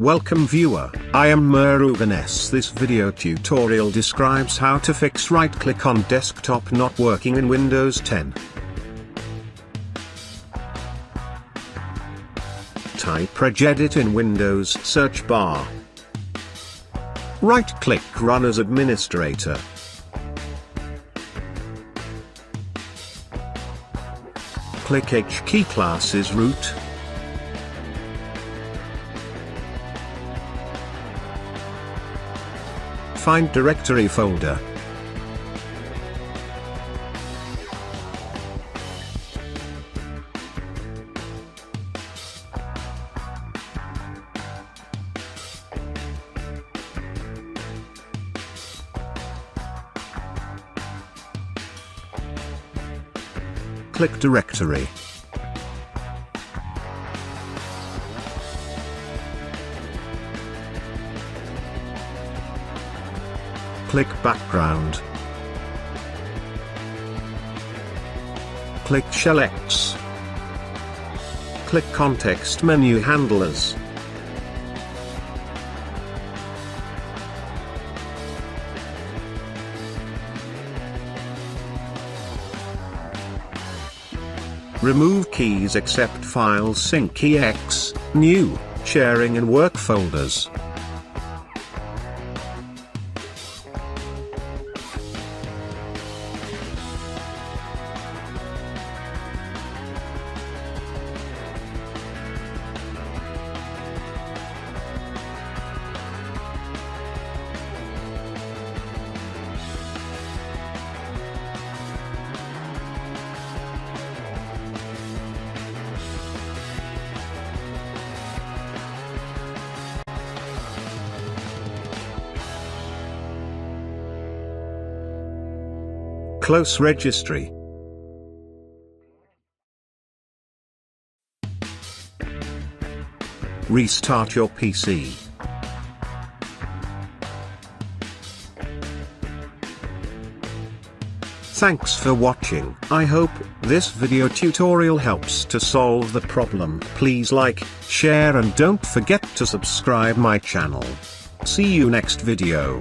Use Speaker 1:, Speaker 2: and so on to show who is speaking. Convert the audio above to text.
Speaker 1: Welcome viewer, I am Murugan S. This video tutorial describes how to fix right-click on desktop not working in Windows 10. Type regedit in Windows search bar. Right-click Run as administrator. Click HKey classes root. Find directory folder. Click directory. Click background. Click shell X. Click context menu handlers. Remove keys except file sync EX, new, sharing and work folders. Close registry. Restart your PC. Thanks for watching. I hope this video tutorial helps to solve the problem. Please like, share and don't forget to subscribe my channel. See you next video.